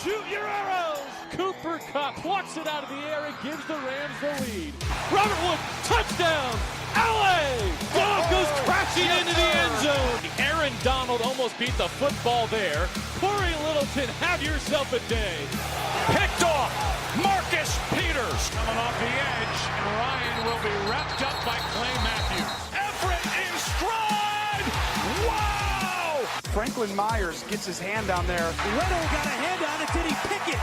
Shoot your arrows! Cooper Kupp plucks it out of the air and gives the Rams the lead. Robert Wood, touchdown! LA! Dog goes crashing into the end zone. Aaron Donald almost beat the football there. Corey Littleton, have yourself a day. Picked off. Marcus Peters coming off the edge, and Ryan will be wrapped up by Clay Matthews. Everett in stride! Wow! Franklin Myers gets his hand down there. Weddle got a hand on it. Did he pick it?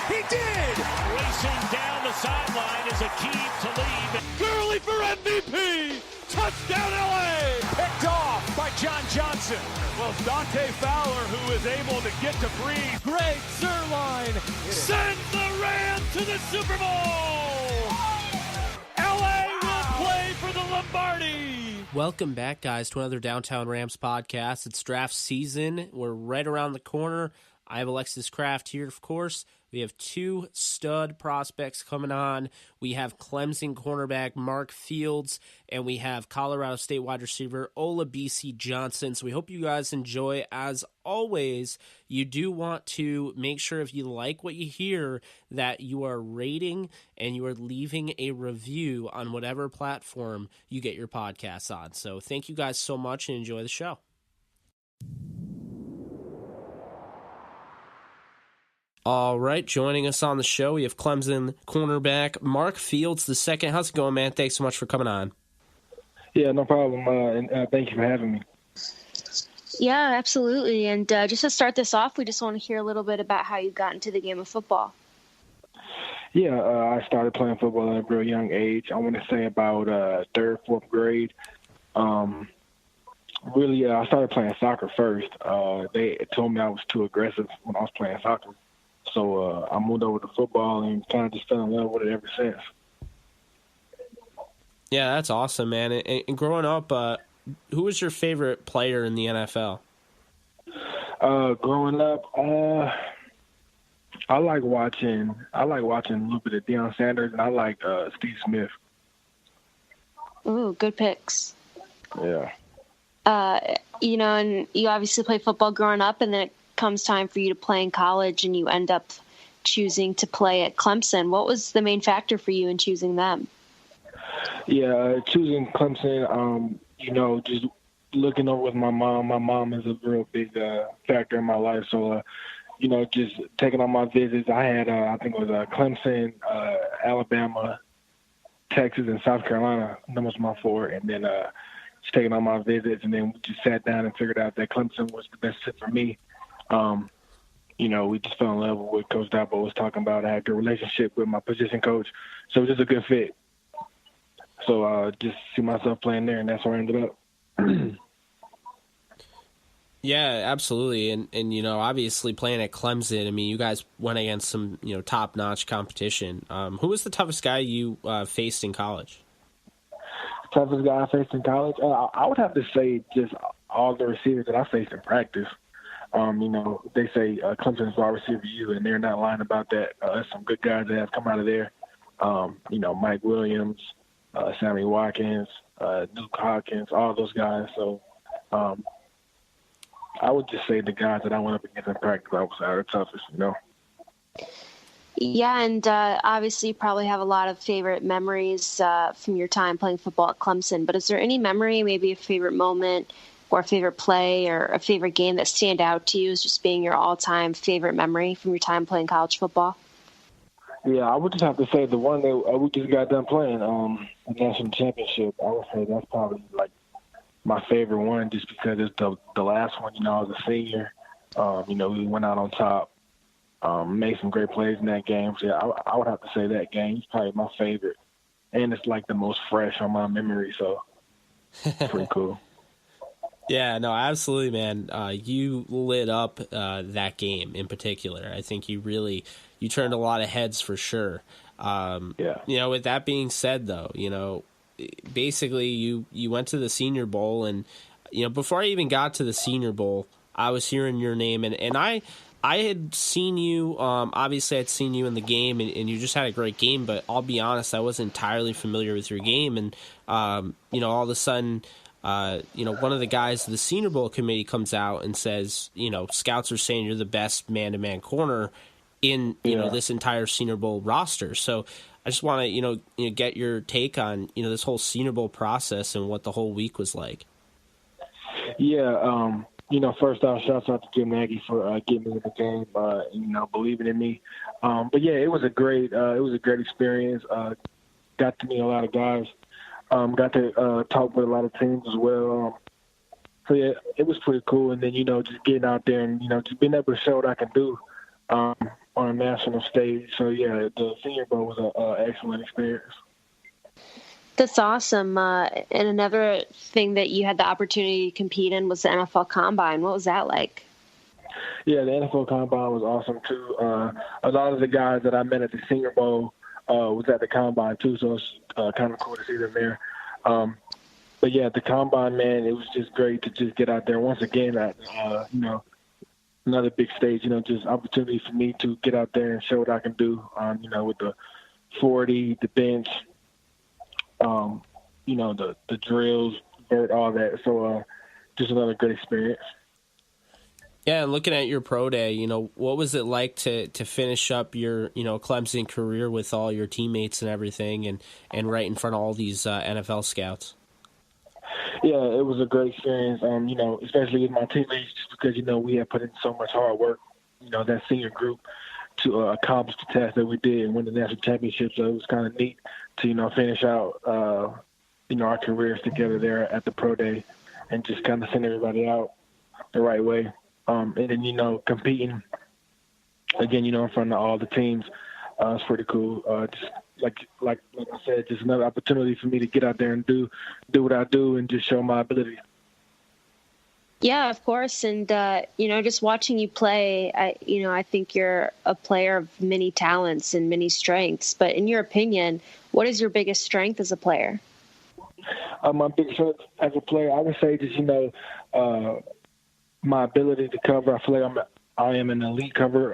He did! Racing down the sideline is Akeem Talib. Gurley for MVP! Touchdown LA! Picked off by John Johnson. Well, Dante Fowler, who is able to get to breathe. Greg Zuerlein sends the Rams to the Super Bowl! LA will play for the Lombardi! Welcome back, guys, to another Downtown Rams podcast. It's draft season. We're right around the corner. I have Alexis Kraft here, of course. We have two stud prospects coming on. We have Clemson cornerback Mark Fields, and we have Colorado State wide receiver Olabisi Johnson. So we hope you guys enjoy. As always, you do want to make sure, if you like what you hear, that you are rating and you are leaving a review on whatever platform you get your podcasts on. So thank you guys so much and enjoy the show. All right, joining us on the show, we have Clemson cornerback Mark Fields II. How's it going, man? Thanks so much for coming on. Yeah, no problem, and thank you for having me. Yeah, absolutely. And just to start this off, we just want to hear a little bit about how you got into the game of football. Yeah, I started playing football at a real young age. I want to say about third, fourth grade. I started playing soccer first. They told me I was too aggressive when I was playing soccer. So I moved over to football and kind of just fell in love with it ever since. Yeah, that's awesome, man. And growing up, who was your favorite player in the NFL? Growing up, I like watching a little bit of Deion Sanders, and I like Steve Smith. Ooh, good picks. Yeah. And you obviously play football growing up, and then it comes time for you to play in college, and you end up choosing to play at Clemson. What was the main factor for you in choosing them? Yeah, choosing Clemson, just looking over with my mom. My mom is a real big factor in my life. So, just taking on my visits, I had, I think it was Clemson, Alabama, Texas, and South Carolina. That was my four. And then just taking on my visits, and then we just sat down and figured out that Clemson was the best fit for me. We just fell in love with what Coach Dabo was talking about. I had a good relationship with my position coach, so it was just a good fit. So just see myself playing there, and that's where I ended up. Yeah, absolutely. And obviously playing at Clemson, I mean, you guys went against some, top-notch competition. Who was the toughest guy you faced in college? Toughest guy I faced in college? I would have to say just all the receivers that I faced in practice. They say Clemson's wide receiver you, and they're not lying about that. There's some good guys that have come out of there. Mike Williams, Sammy Watkins, Duke Hawkins, all those guys. So I would just say the guys that I went up against in practice, I was the toughest, Yeah, and obviously you probably have a lot of favorite memories from your time playing football at Clemson. But is there any memory, maybe a favorite moment or a favorite play or a favorite game that stand out to you as just being your all-time favorite memory from your time playing college football? Yeah, I would just have to say the one that we just got done playing, the national championship. I would say that's probably like my favorite one, just because it's the last one. I was a senior. We went out on top, made some great plays in that game. So yeah, I would have to say that game is probably my favorite, and it's like the most fresh on my memory. So pretty cool. Yeah, no, absolutely, man. You lit up that game in particular. I think you turned a lot of heads for sure. Yeah. With that being said, though, basically you went to the Senior Bowl, and before I even got to the Senior Bowl, I was hearing your name, and I had seen you. Obviously, I'd seen you in the game, and you just had a great game. But I'll be honest, I wasn't entirely familiar with your game, and all of a sudden. One of the guys of the Senior Bowl committee comes out and says, scouts are saying you're the best man-to-man corner in this entire Senior Bowl roster. So I just want to get your take on this whole Senior Bowl process and what the whole week was like. Yeah, first off, shouts out to Jim Nagy for getting me in the game, believing in me. But yeah, it was a great experience. Got to meet a lot of guys. Got to talk with a lot of teams as well. So yeah, it was pretty cool. And then just getting out there and just being able to show what I can do on a national stage. So yeah, the Senior Bowl was an excellent experience. That's awesome. And another thing that you had the opportunity to compete in was the NFL Combine. What was that like? Yeah, the NFL Combine was awesome too. A lot of the guys that I met at the Senior Bowl was at the Combine too, so it's kind of cool to see them there. But yeah, the Combine, man, it was just great to just get out there once again at another big stage. Just opportunity for me to get out there and show what I can do. With the 40, the bench. The drills, vert, all that. So just another great experience. Yeah, and looking at your pro day, what was it like to finish up your, Clemson career with all your teammates and everything and right in front of all these NFL scouts? Yeah, it was a great experience, especially with my teammates just because, we had put in so much hard work, that senior group to accomplish the task that we did and win the national championship. So it was kind of neat to, finish out, our careers together there at the pro day and just kind of send everybody out the right way. And then, competing again, in front of all the teams, it's pretty cool. Just like I said, just another opportunity for me to get out there and do what I do and just show my ability. Yeah, of course. And, just watching you play, I think you're a player of many talents and many strengths. But in your opinion, what is your biggest strength as a player? My biggest strength as a player, I would say just, my ability to cover. I feel like I am an elite cover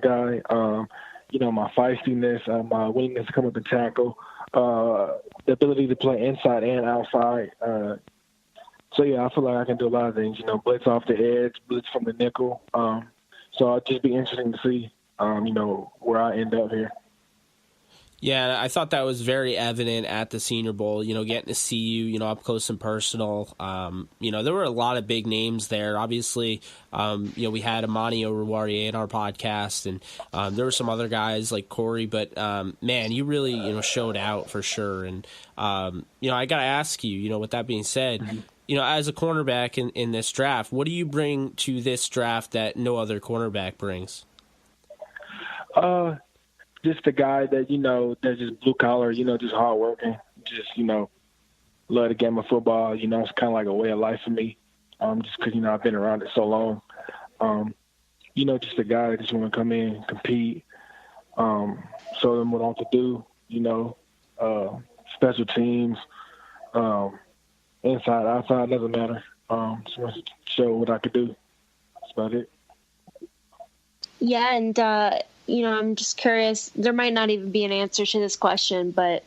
guy. My feistiness, my willingness to come up and tackle, the ability to play inside and outside. So yeah, I feel like I can do a lot of things. Blitz off the edge, blitz from the nickel. So it'd just be interesting to see, where I end up here. Yeah, I thought that was very evident at the Senior Bowl, getting to see you, up close and personal. There were a lot of big names there. Obviously, we had Amani Oruwariye in our podcast, and there were some other guys like Corey, but, man, you really, showed out for sure. And, I got to ask you, with that being said, as a cornerback in this draft, what do you bring to this draft that no other cornerback brings? Just a guy that, that's just blue collar, just hardworking, just, love the game of football. It's kind of like a way of life for me, just because, I've been around it so long. Just a guy that just want to come in, compete, show them what I want to do, special teams, inside, outside, doesn't matter. Just want to show what I could do. That's about it. Yeah, and, I'm just curious, there might not even be an answer to this question, but,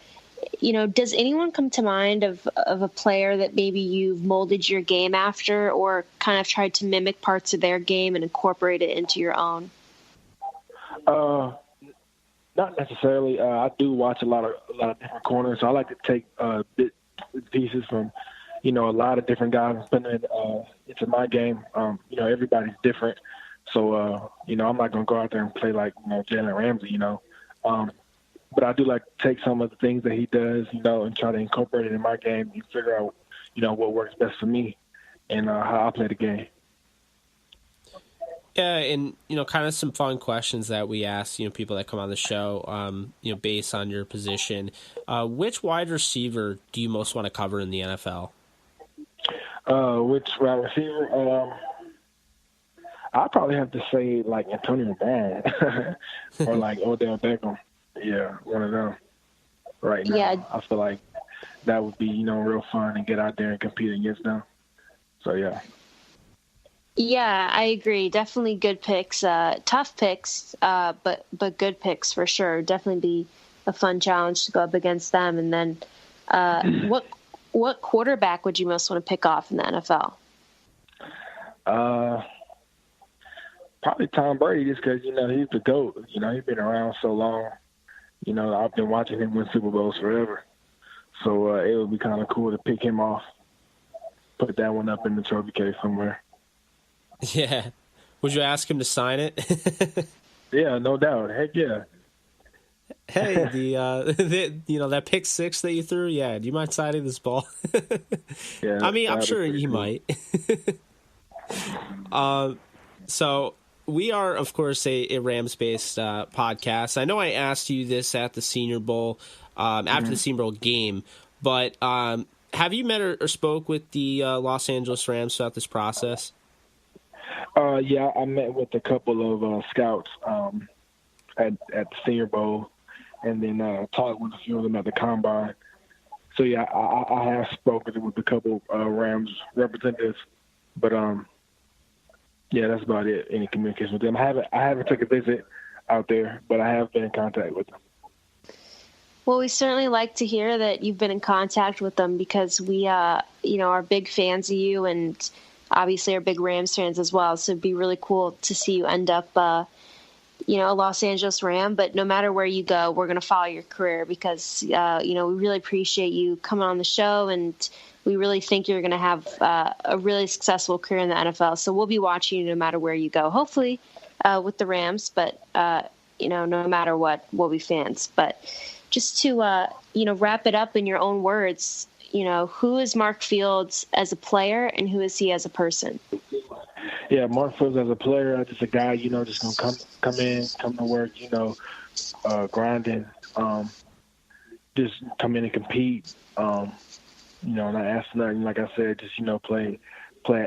does anyone come to mind of a player that maybe you've molded your game after or kind of tried to mimic parts of their game and incorporate it into your own? Not necessarily. I do watch a lot of different corners, so I like to take bit pieces from, a lot of different guys and put it into my game. Everybody's different. So, I'm not going to go out there and play like, Jalen Ramsey, but I do like to take some of the things that he does, and try to incorporate it in my game and figure out, what works best for me and how I play the game. Yeah, and, kind of some fun questions that we ask, people that come on the show, based on your position. Which wide receiver do you most want to cover in the NFL? Which wide receiver? I'd probably have to say like Antonio Brown or like Odell Beckham. Yeah, one of them right now. Yeah. I feel like that would be, real fun and get out there and compete against them. So, yeah. Yeah, I agree. Definitely good picks. Tough picks, but good picks for sure. Definitely be a fun challenge to go up against them. And then what quarterback would you most want to pick off in the NFL? Probably Tom Brady, just because, he's the GOAT. He's been around so long. I've been watching him win Super Bowls forever. So it would be kind of cool to pick him off, put that one up in the trophy case somewhere. Yeah. Would you ask him to sign it? Yeah, no doubt. Heck yeah. Hey, that pick six that you threw, yeah, do you mind signing this ball? Yeah, I mean, I'm sure he cool. might. So we are, of course, a Rams-based podcast. I know I asked you this at the Senior Bowl, after the Senior Bowl game, but have you met or spoke with the Los Angeles Rams throughout this process? Yeah, I met with a couple of scouts at the Senior Bowl, and then talked with a few of them at the Combine. So, yeah, I have spoken with a couple Rams representatives, but yeah, that's about it. Any communication with them? I haven't took a visit out there, but I have been in contact with them. Well, we certainly like to hear that you've been in contact with them because we, are big fans of you and obviously are big Rams fans as well. So it'd be really cool to see you end up, a Los Angeles Ram. But no matter where you go, we're going to follow your career because, we really appreciate you coming on the show and we really think you're going to have a really successful career in the NFL. So we'll be watching you no matter where you go, hopefully with the Rams, but, no matter what, we'll be fans. But just to, wrap it up in your own words, who is Mark Fields as a player and who is he as a person? Yeah, Mark Fields as a player, just a guy, just going to come in, come to work, grinding, just come in and compete, not ask nothing. Like I said, just, play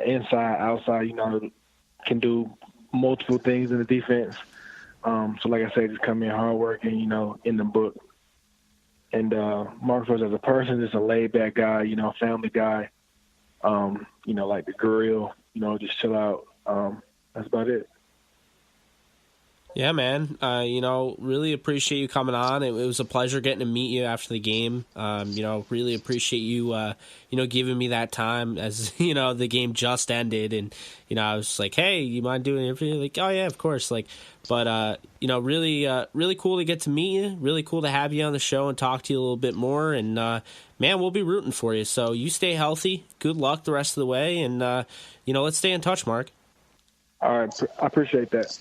inside, outside, can do multiple things in the defense. So like I said, just come in hard working, in the book. And Mark Fields as a person, just a laid-back guy, family guy, like the grill, just chill out. That's about it. Yeah, man. Really appreciate you coming on. It was a pleasure getting to meet you after the game. Really appreciate you, giving me that time as, the game just ended. And, I was like, hey, you mind doing an interview? Like, oh, yeah, of course. But really cool to get to meet you. Really cool to have you on the show and talk to you a little bit more. And, man, we'll be rooting for you. So you stay healthy. Good luck the rest of the way. And, let's stay in touch, Mark. All right. I appreciate that.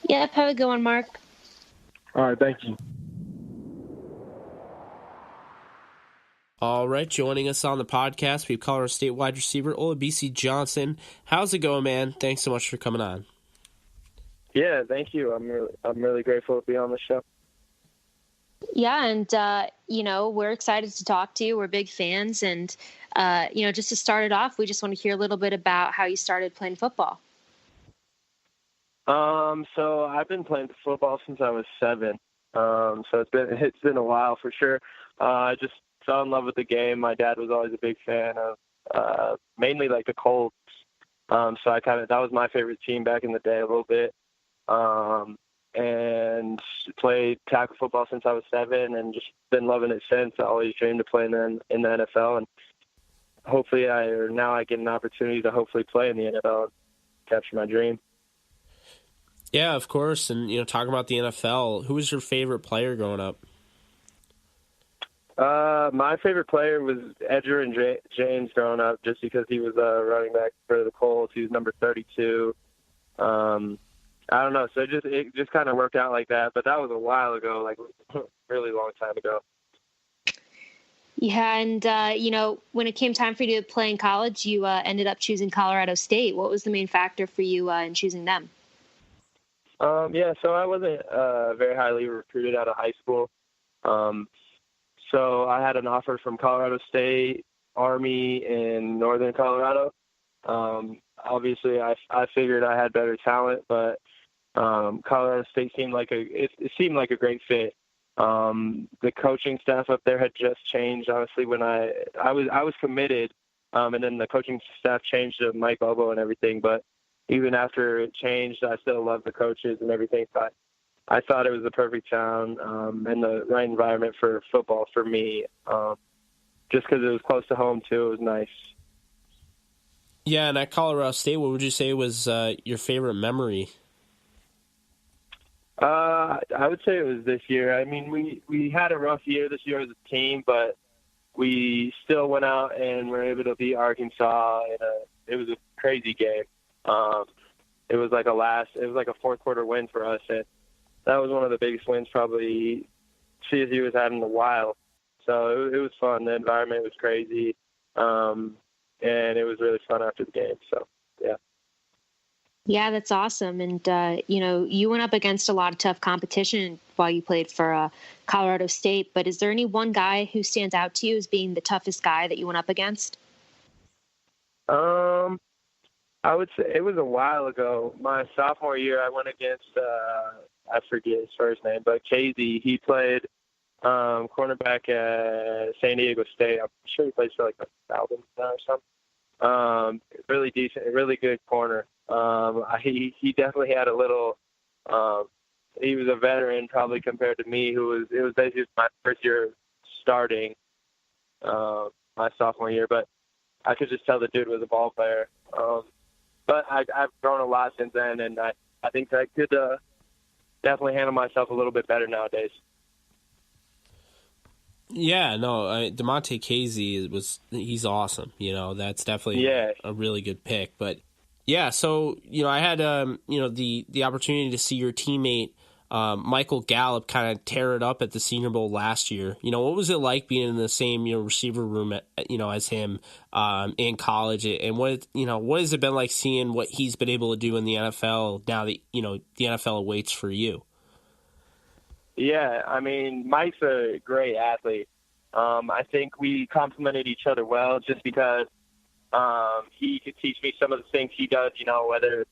Yeah, have a good one, Mark. All right, thank you. All right, joining us on the podcast, we have Colorado State wide receiver Olabisi Johnson. How's it going, man? Thanks so much for coming on. Yeah, thank you. I'm really grateful to be on the show. Yeah, and we're excited to talk to you. We're big fans, and just to start it off, we just want to hear a little bit about how you started playing football. So I've been playing football since I was 7. So it's been a while for sure. I just fell in love with the game. My dad was always a big fan of, mainly like the Colts. So that was my favorite team back in the day a little bit. And played tackle football since I was 7 and just been loving it since. I always dreamed of playing in the NFL, and hopefully now I get an opportunity to hopefully play in the NFL and capture my dream. Yeah, of course. And, talking about the NFL, who was your favorite player growing up? My favorite player was Edgerrin James growing up, just because he was a running back for the Colts. He was number 32. I don't know. So it just kind of worked out like that. But that was a while ago, like a really long time ago. Yeah, and, when it came time for you to play in college, you ended up choosing Colorado State. What was the main factor for you in choosing them? So I wasn't very highly recruited out of high school. So I had an offer from Colorado State, Army in Northern Colorado. Obviously, I figured I had better talent, but Colorado State seemed like it seemed like a great fit. The coaching staff up there had just changed. Honestly, when I was committed, and then the coaching staff changed to Mike Bobo and everything. But even after it changed, I still loved the coaches and everything. But I thought it was the perfect town and the right environment for football for me. Just because it was close to home too, it was nice. Yeah, and at Colorado State, what would you say was your favorite memory? I would say it was this year. I mean, we had a rough year this year as a team, but we still went out and were able to beat Arkansas. It was a crazy game. It was like a fourth quarter win for us, and that was one of the biggest wins probably CSU has had in a while. So it was fun. The environment was crazy, and it was really fun after the game. So yeah. Yeah, that's awesome. And, you went up against a lot of tough competition while you played for Colorado State. But is there any one guy who stands out to you as being the toughest guy that you went up against? I would say it was a while ago. My sophomore year, I went against, I forget his first name, but Casey. He played cornerback at San Diego State. I'm sure he plays for like the Falcons now or something. Really decent, really good corner. He definitely had a little. He was a veteran probably compared to me, it was basically my first year starting my sophomore year, but I could just tell the dude was a ball player. But I've grown a lot since then, and I think I could definitely handle myself a little bit better nowadays. Yeah, no, DeMonte Casey he's awesome. That's definitely a really good pick. But yeah, so I had the opportunity to see your teammate Michael Gallup kind of tear it up at the Senior Bowl last year. What was it like being in the same receiver room as him in college, and what has it been like seeing what he's been able to do in the NFL now that the NFL awaits for you? Yeah, I mean, Mike's a great athlete. I think we complemented each other well just because he could teach me some of the things he does, whether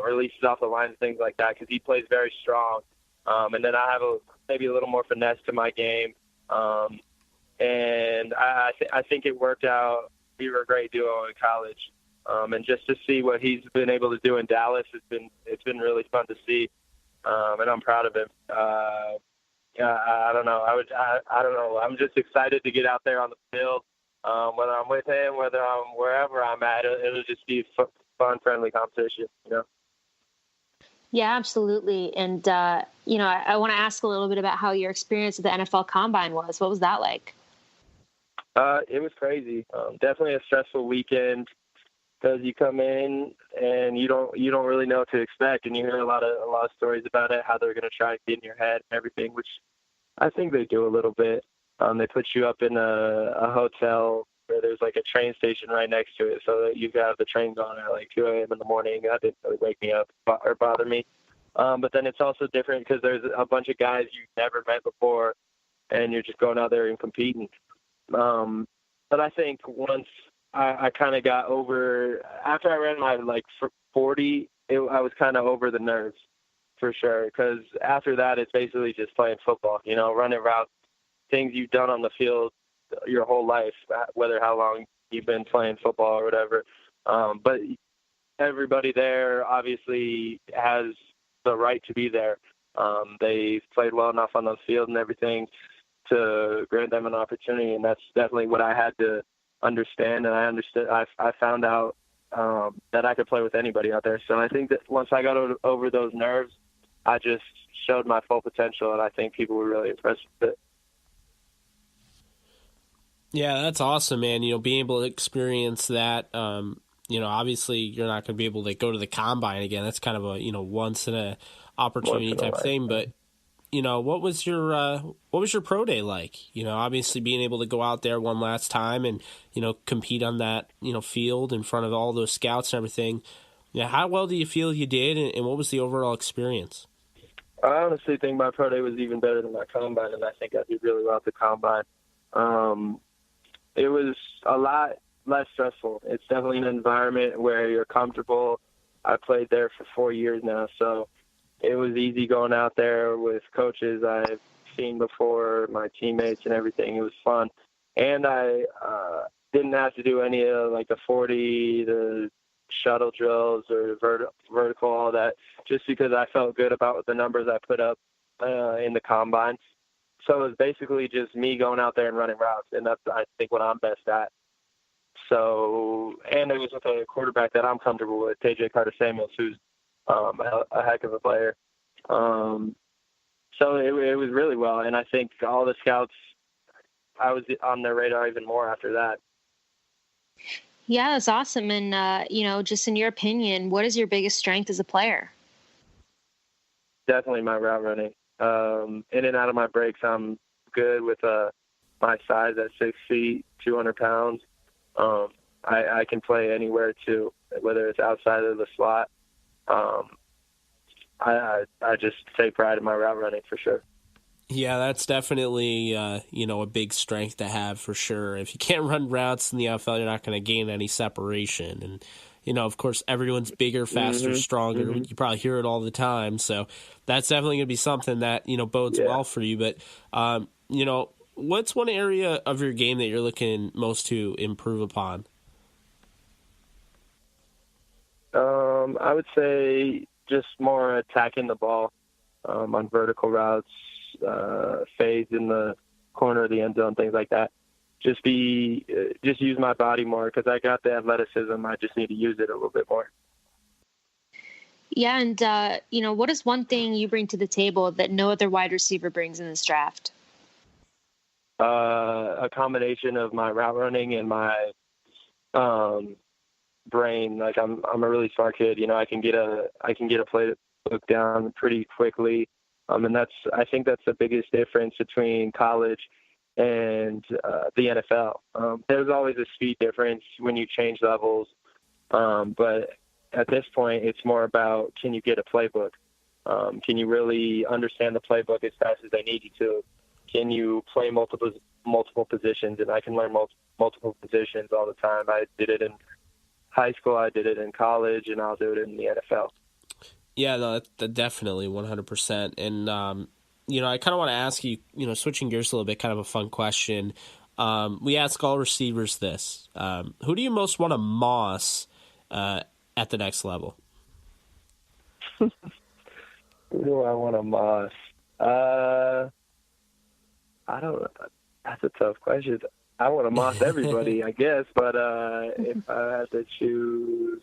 releases off the line and things like that, because he plays very strong. And then I have maybe a little more finesse to my game. And I think it worked out. We were a great duo in college. And just to see what he's been able to do in Dallas, it's been really fun to see. And I'm proud of him. I don't know. I don't know. I'm just excited to get out there on the field. Whether I'm with him, whether I'm wherever I'm at, it'll just be fun, friendly competition. Yeah, absolutely. And, I want to ask a little bit about how your experience at the NFL Combine was. What was that like? It was crazy. Definitely a stressful weekend because you come in and you don't really know what to expect, and you hear a lot of stories about it, how they're going to try to get in your head and everything, which I think they do a little bit. They put you up in a hotel where there's like a train station right next to it, so that you have the train going at like 2 a.m. in the morning. That didn't really wake me up or bother me. But then it's also different because there's a bunch of guys you've never met before, and you're just going out there and competing. But I think once I kind of got over, after I ran my 40, I was kind of over the nerves for sure. Because after that, it's basically just playing football, running routes, things you've done on the field your whole life, whether how long you've been playing football or whatever. But everybody there obviously has the right to be there. They've played well enough on the field and everything to grant them an opportunity, and that's definitely what I had to understand. And I understood. I found out that I could play with anybody out there. So I think that once I got over those nerves, I just showed my full potential, and I think people were really impressed with it. Yeah, that's awesome, man. Being able to experience that. Obviously you're not going to be able to go to the combine again. That's kind of a once in a opportunity type thing. But what was your pro day like? Obviously being able to go out there one last time and compete on that field in front of all those scouts and everything. Yeah, how well do you feel you did, and what was the overall experience? I honestly think my pro day was even better than my combine, and I think I did really well at the combine. It was a lot less stressful. It's definitely an environment where you're comfortable. I played there for 4 years now, so it was easy going out there with coaches I've seen before, my teammates and everything. It was fun. And I didn't have to do any of the 40, the shuttle drills or vertical, all that, just because I felt good about the numbers I put up in the combine. So it was basically just me going out there and running routes, and that's, I think, what I'm best at. and it was with a quarterback that I'm comfortable with, TJ Carter-Samuels, who's a heck of a player. So it was really well, and I think all the scouts, I was on their radar even more after that. Yeah, that's awesome. And, just in your opinion, what is your biggest strength as a player? Definitely my route running. In and out of my breaks, I'm good with my size at 6 feet, 200 pounds. I can play anywhere too, whether it's outside of the slot. I just take pride in my route running for sure. Yeah, that's definitely a big strength to have for sure. If you can't run routes in the NFL, you're not going to gain any separation. And of course, everyone's bigger, faster, stronger. Mm-hmm. You probably hear it all the time. So that's definitely going to be something that bodes well for you. But what's one area of your game that you're looking most to improve upon? I would say just more attacking the ball on vertical routes, fades in the corner of the end zone, things like that. Just use my body more because I got the athleticism. I just need to use it a little bit more. Yeah, and what is one thing you bring to the table that no other wide receiver brings in this draft? A combination of my route running and my brain. Like I'm a really smart kid. I can get a playbook down pretty quickly. And I think that's the biggest difference between college and the NFL. There's always a speed difference when you change levels. But at this point, it's more about, can you get a playbook? Can you really understand the playbook as fast as they need you to? Can you play multiple positions? And I can learn multiple positions all the time. I did it in high school, I did it in college, and I'll do it in the NFL. Yeah, no, that definitely 100%. And, I kind of want to ask you, switching gears a little bit, kind of a fun question. We ask all receivers this. Who do you most want to moss at the next level? Who do I want to moss? I don't know. That's a tough question. I want to moss everybody, I guess. But if I had to choose,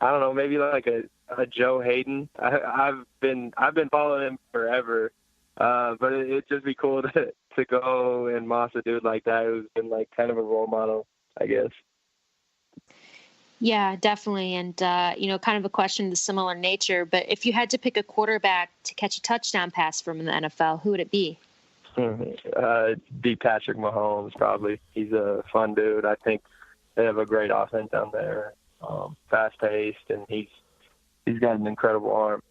I don't know, maybe like a Joe Hayden. I've been following him forever, but it'd just be cool to go and moss a dude like that who's been like kind of a role model, I guess. Yeah, definitely. And, kind of a question of the similar nature, but if you had to pick a quarterback to catch a touchdown pass from in the NFL, who would it be? Be Patrick Mahomes, probably. He's a fun dude. I think they have a great offense down there, fast-paced, and he's got an incredible arm.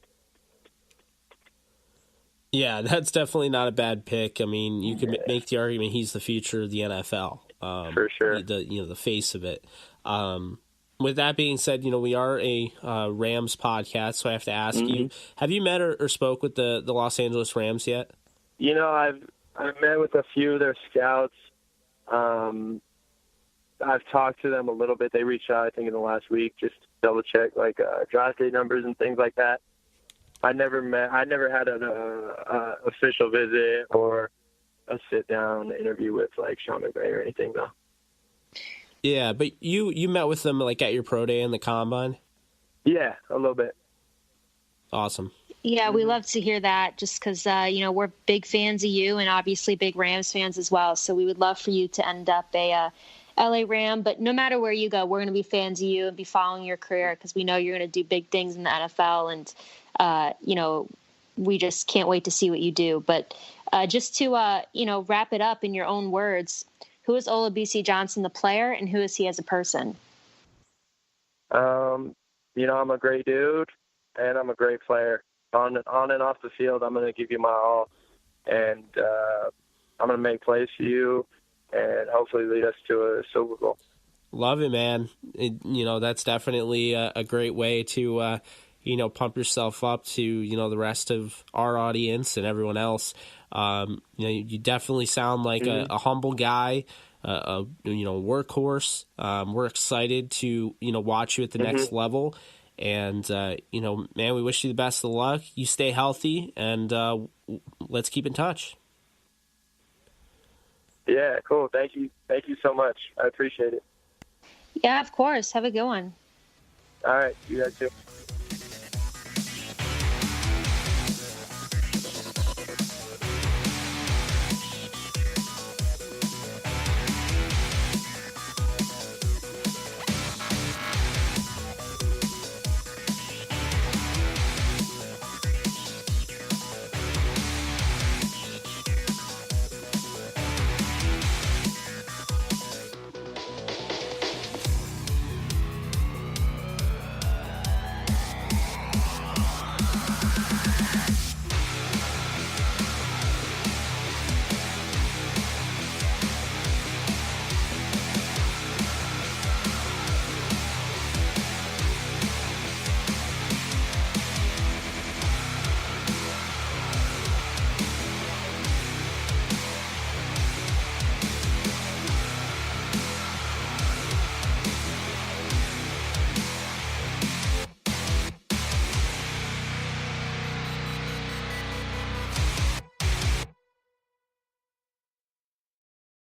Yeah, that's definitely not a bad pick. I mean, you could make the argument he's the future of the NFL. For sure. The face of it. With that being said, we are a Rams podcast, so I have to ask you, have you met or spoke with the Los Angeles Rams yet? I've met with a few of their scouts. I've talked to them a little bit. They reached out, I think, in the last week, just to double check draft day numbers and things like that. I never had an official visit or a sit down interview with Sean McVay or anything though. Yeah, but you met with them at your pro day in the combine? Yeah, a little bit. Awesome. Yeah, we love to hear that just because, we're big fans of you and obviously big Rams fans as well. So we would love for you to end up a LA Ram. But no matter where you go, we're going to be fans of you and be following your career because we know you're going to do big things in the NFL. And, we just can't wait to see what you do. But just to, wrap it up in your own words, who is Olabisi Johnson, the player, and who is he as a person? I'm a great dude and I'm a great player. On and off the field, I'm going to give you my all, and I'm going to make plays for you, and hopefully lead us to a Super Bowl. Love it, man. That's definitely a great way to, pump yourself up to, the rest of our audience and everyone else. You definitely sound like a humble guy, workhorse. We're excited to, watch you at the next level. And, man, we wish you the best of luck. You stay healthy, and let's keep in touch. Yeah, cool. Thank you so much. I appreciate it. Yeah, of course. Have a good one. All right, you guys too.